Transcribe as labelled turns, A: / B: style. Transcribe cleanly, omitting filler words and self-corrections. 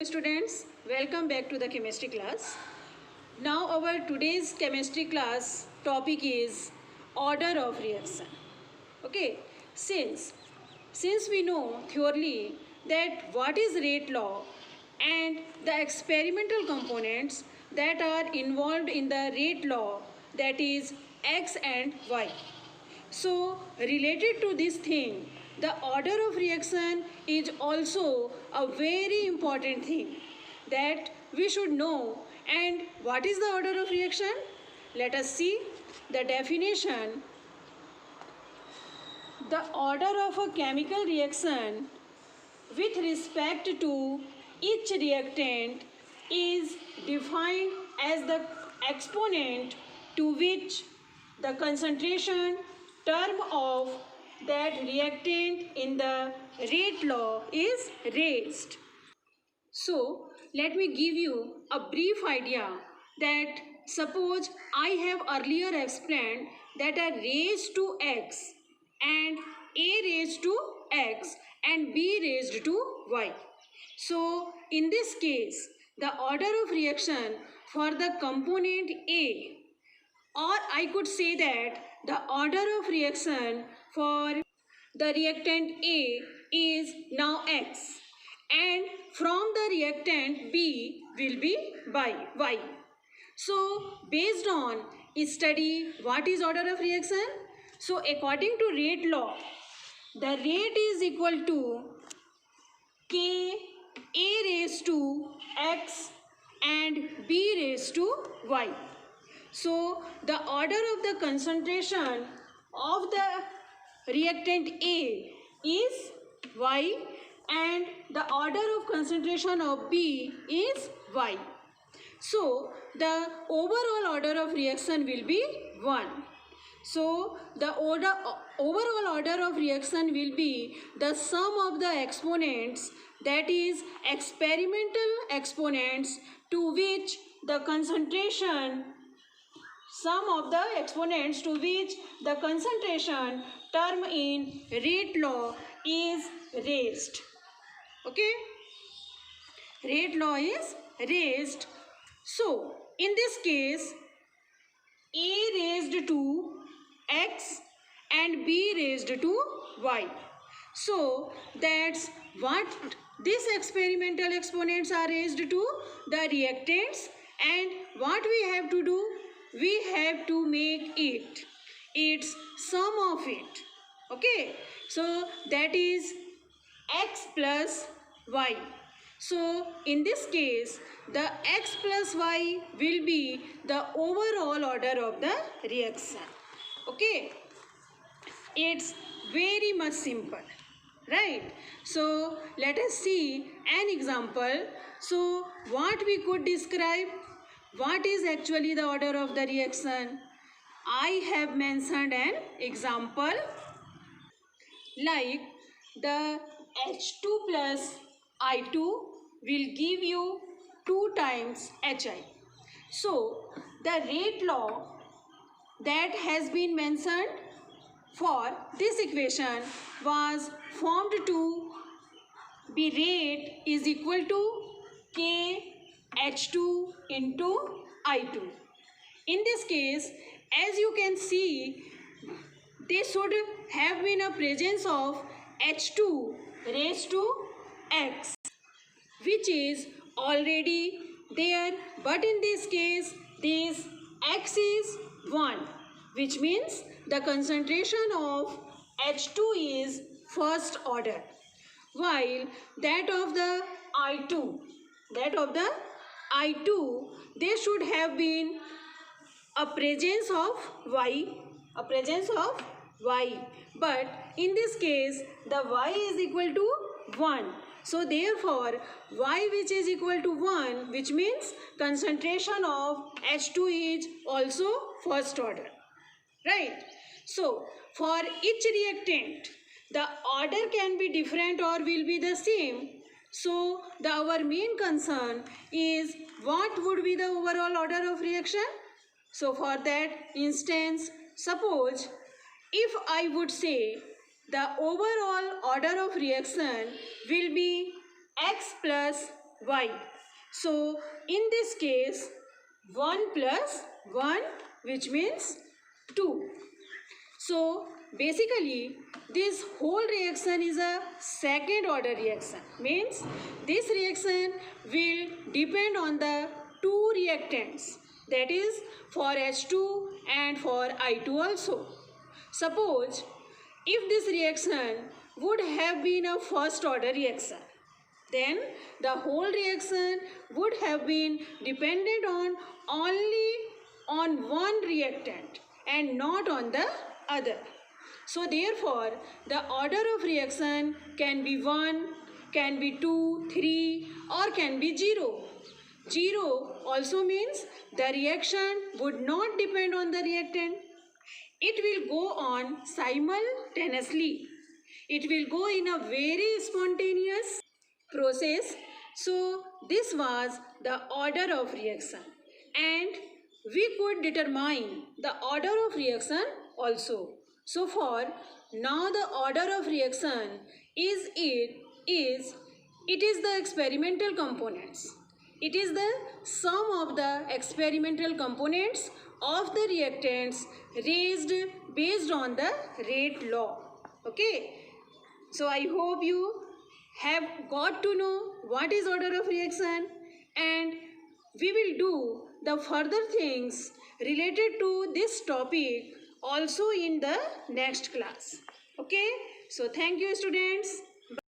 A: students, welcome back to the chemistry class. Now our today's chemistry class topic is order of reaction. Okay, since we know thoroughly that what is rate law and the experimental components that are involved in the rate law, that is x and y. So related to this thing, the order of reaction is also a very important thing that we should know. And what is the order of reaction? Let us see the definition. The order of a chemical reaction with respect to each reactant is defined as the exponent to which the concentration term of that reactant in the rate law is raised. So let me give you a brief idea that suppose I have earlier explained that a raised to x and a raised to x and b raised to y. So in this case, the order of reaction for the component A, or I could say that the order of reaction for the reactant A is now X, and from the reactant B will be Y. So based on study what is order of reaction, so according to rate law, the rate is equal to K A raised to X and B raised to Y. So the order of the concentration of the reactant A is Y and the order of concentration of B is Y. So the overall order of reaction will be 1. So the overall order of reaction will be the sum of the exponents, that is experimental exponents to which the concentration term in rate law is raised. Okay, rate law is raised. So in this case, A raised to X and B raised to Y. So that's what these experimental exponents are raised to, the reactants, and what we have to do, we have to make its sum of it. Okay, so that is X plus Y. So in this case, the X plus Y will be the overall order of the reaction. Okay, it's very much simple, right? So let us see an example. So what we could describe, what is actually the order of the reaction? I have mentioned an example like the H2 plus I2 will give you 2 times HI. So the rate law that has been mentioned for this equation was formed to be rate is equal to K H2 into I2. In this case, as you can see, they should have been a presence of H2 raised to X, which is already there, but in this case, this X is 1, which means the concentration of H2 is first order, while that of the I2, they should have been a presence of Y, but in this case the Y is equal to 1. So therefore Y which is equal to 1, which means concentration of H2 is also first order, right? So for each reactant, the order can be different or will be the same. So our main concern is what would be the overall order of reaction. So for that instance, suppose if I would say the overall order of reaction will be X plus y. So in this case 1 plus 1, which means 2. So basically this whole reaction is a second order reaction. Means this reaction will depend on the two reactants, that is for H2 and for I2 also. Suppose if this reaction would have been a first order reaction, then the whole reaction would have been dependent on only on one reactant and not on the other. So therefore the order of reaction can be 1, can be 2, 3 or can be 0. 0 also means the reaction would not depend on the reactant. It will go on simultaneously. It will go in a very spontaneous process. So this was the order of reaction, and we could determine the order of reaction also. So for now the order of reaction is the experimental components. It is the sum of the experimental components of the reactants raised based on the rate law. Okay. So I hope you have got to know what is order of reaction, and we will do the further things related to this topic also in the next class. Okay. So thank you students.